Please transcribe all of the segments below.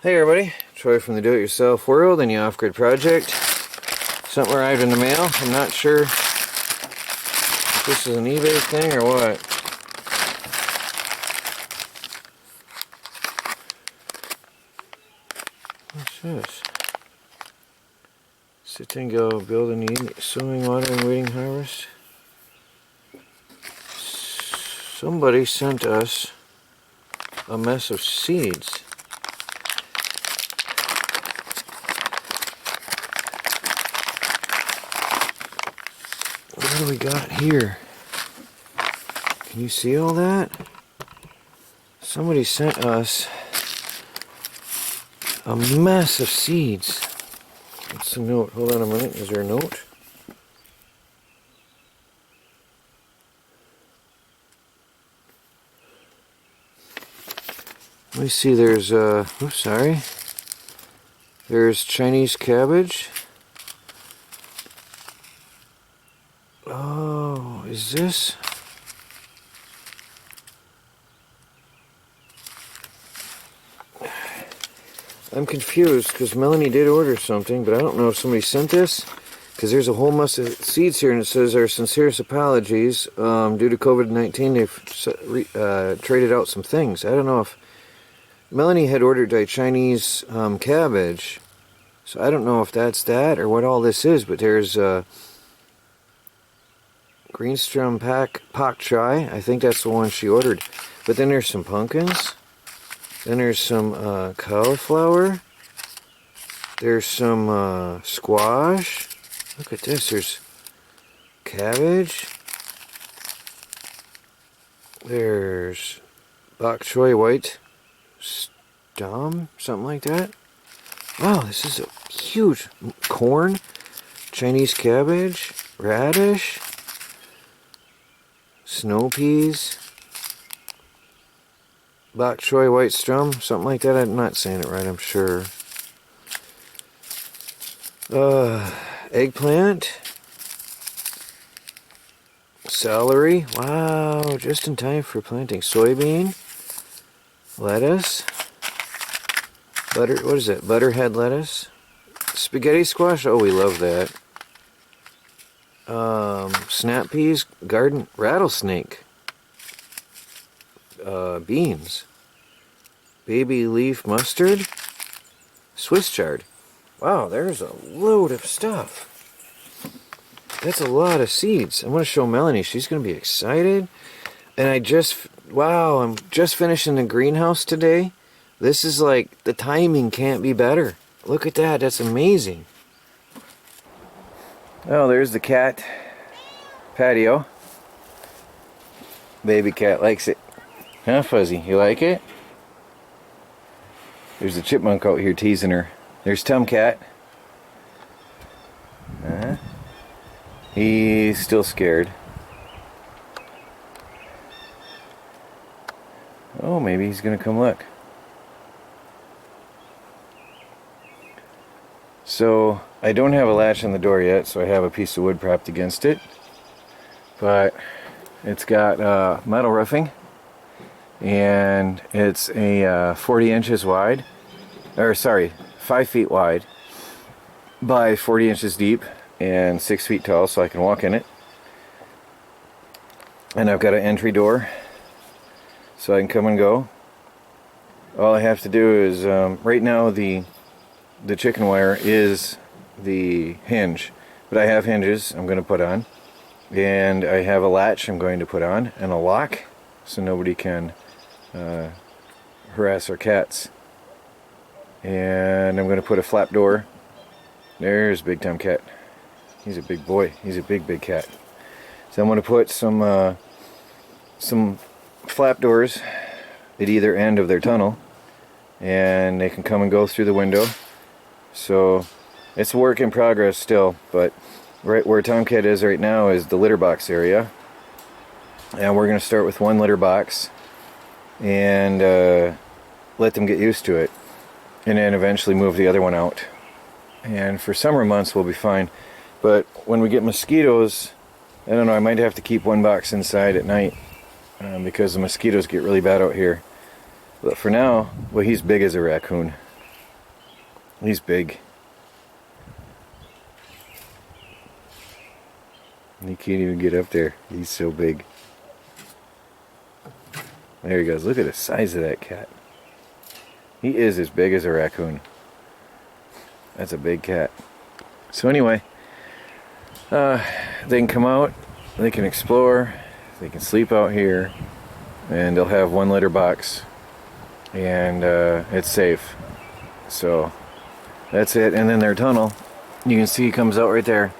Hey everybody, Troy from the Do-It-Yourself World and the Off-Grid Project. Something arrived in the mail. I'm not sure if this is an eBay thing or what. What's this? Sit and go build and eat swimming water and waiting harvest. Somebody sent us a mess of seeds. What do we got here? Can you see all that? Somebody sent us a mess of seeds. What's the note? Hold on a minute. Is there a note? Let me see. There's oops, sorry. There's Chinese cabbage. Oh, is this? I'm confused because Melanie did order something, but I don't know if somebody sent this, because there's a whole mess of seeds here and it says our sincerest apologies. Due to COVID-19, they've traded out some things. I don't know if Melanie had ordered a Chinese cabbage, so I don't know if that's that or what all this is, but there's Greenstrom Pak Chai. I think that's the one she ordered. But then there's some pumpkins. Then there's some cauliflower. There's some squash. Look at this. There's cabbage. There's bok choy white stom, something like that. Wow, this is a huge corn, Chinese cabbage, radish, snow peas, bok choy white strum, something like that. I'm not saying it right, I'm sure. Eggplant, celery. Wow, just in time for planting. Soybean, lettuce, butter. What is that? Butterhead lettuce, spaghetti squash. Oh, we love that. Snap peas, garden rattlesnake, beans, baby leaf mustard, Swiss chard. Wow, there's a load of stuff. That's a lot of seeds. I'm going to show Melanie. She's going to be excited. And I'm just finishing the greenhouse today. This is like, the timing can't be better. Look at that. That's amazing. Oh, there's the cat. Patio. Baby cat likes it. Huh, Fuzzy? You like it? There's a chipmunk out here teasing her. There's Tomcat. He's still scared. Oh, maybe he's gonna come look. So, I don't have a latch on the door yet, so I have a piece of wood propped against it. But it's got metal roofing. And it's a 40 inches wide. Or, sorry, 5 feet wide by 40 inches deep and 6 feet tall, so I can walk in it. And I've got an entry door so I can come and go. All I have to do is, right now the chicken wire is the hinge, but I have hinges I'm going to put on, and I have a latch I'm going to put on, and a lock so nobody can harass our cats. And I'm going to put a flap door. There's Big Tomcat. He's a big boy. He's a big cat. So I'm going to put some flap doors at either end of their tunnel, and they can come and go through the window. So it's a work in progress still, but right where Tomcat is right now is the litter box area, and we're going to start with one litter box and let them get used to it, and then eventually move the other one out. And for summer months we'll be fine, but when we get mosquitoes, I don't know, I might have to keep one box inside at night because the mosquitoes get really bad out here. But for now, well, he's big as a raccoon. He's big. He can't even get up there. He's so big. There he goes. Look at the size of that cat. He is as big as a raccoon. That's a big cat. So anyway, they can come out, they can explore, they can sleep out here, and they'll have one litter box, and it's safe. So that's it. And then their tunnel, you can see, comes out right there.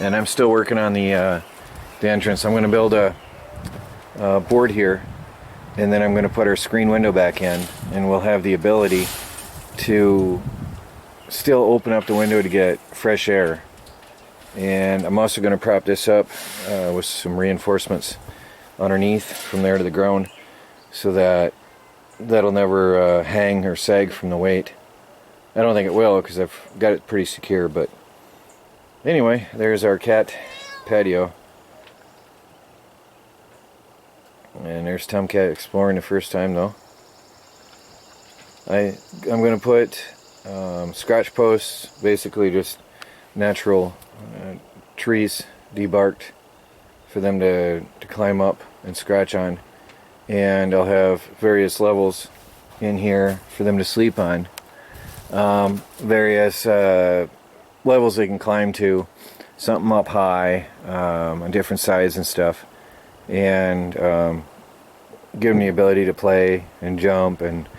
And I'm still working on the entrance. I'm going to build a board here, and then I'm going to put our screen window back in, and we'll have the ability to still open up the window to get fresh air. And I'm also going to prop this up with some reinforcements underneath from there to the ground, so that that'll never hang or sag from the weight. I don't think it will, because I've got it pretty secure. But anyway, there's our cat patio. And there's Tomcat exploring the first time, though. I'm going to put scratch posts, basically just natural trees debarked for them to climb up and scratch on. And I'll have various levels in here for them to sleep on. Various levels they can climb to, something up high, on different sides and stuff, and give them the ability to play and jump and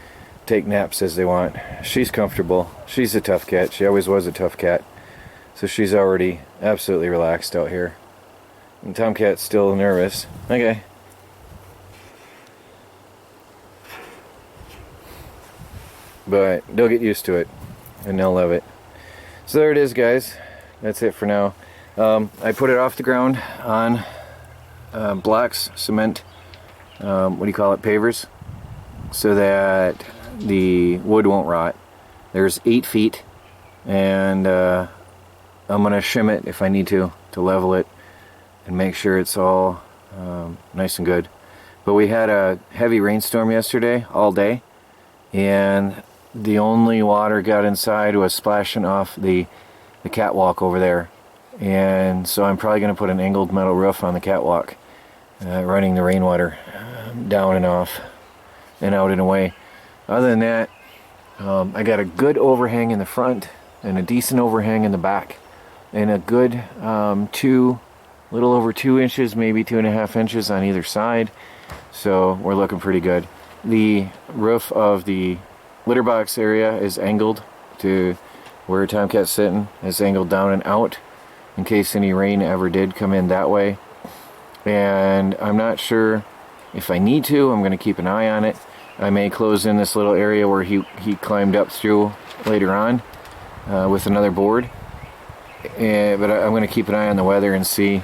take naps as they want. She's comfortable. She's a tough cat. She always was a tough cat, so she's already absolutely relaxed out here. And Tomcat's still nervous. Okay. But they'll get used to it, and they'll love it. So there it is, guys. That's it for now. I put it off the ground on blocks, cement, what do you call it, pavers, so that the wood won't rot. There's 8 feet, and I'm going to shim it if I need to level it and make sure it's all nice and good. But we had a heavy rainstorm yesterday, all day, and the only water got inside was splashing off the catwalk over there. And so I'm probably going to put an angled metal roof on the catwalk, running the rainwater down and off and out and away. Other than that, I got a good overhang in the front and a decent overhang in the back, and a good little over 2 inches, maybe 2.5 inches on either side. So we're looking pretty good. The roof of the litter box area is angled to where Tomcat's sitting. It's angled down and out in case any rain ever did come in that way. And I'm not sure if I need to. I'm going to keep an eye on it. I may close in this little area where he climbed up through later on with another board. But I'm going to keep an eye on the weather and see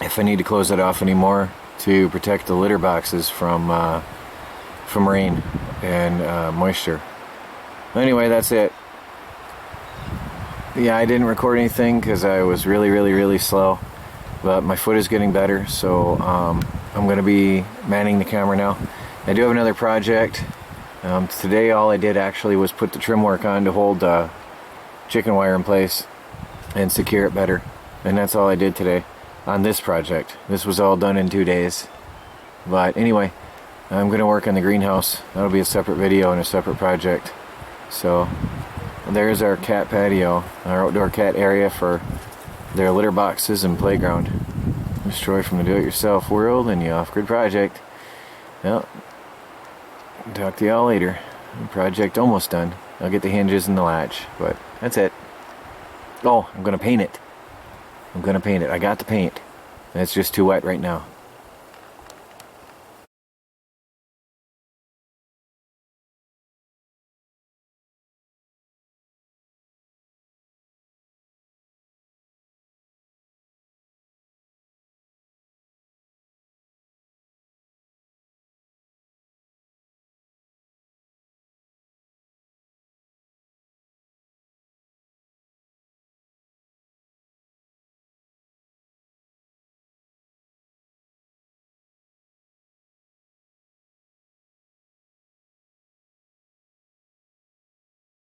if I need to close it off anymore to protect the litter boxes from rain and moisture. Anyway, that's it. Yeah, I didn't record anything because I was really slow, but my foot is getting better, so I'm going to be manning the camera now. I do have another project. Today all I did actually was put the trim work on to hold chicken wire in place and secure it better, and that's all I did today on this project. This was all done in 2 days. But anyway, I'm going to work on the greenhouse. That'll be a separate video and a separate project. So there's our cat patio, our outdoor cat area for their litter boxes and playground. Destroy from the do-it-yourself world and the off-grid project. Well, talk to y'all later. The project almost done. I'll get the hinges and the latch, but that's it. Oh, I'm going to paint it. I got the paint. It's just too wet right now.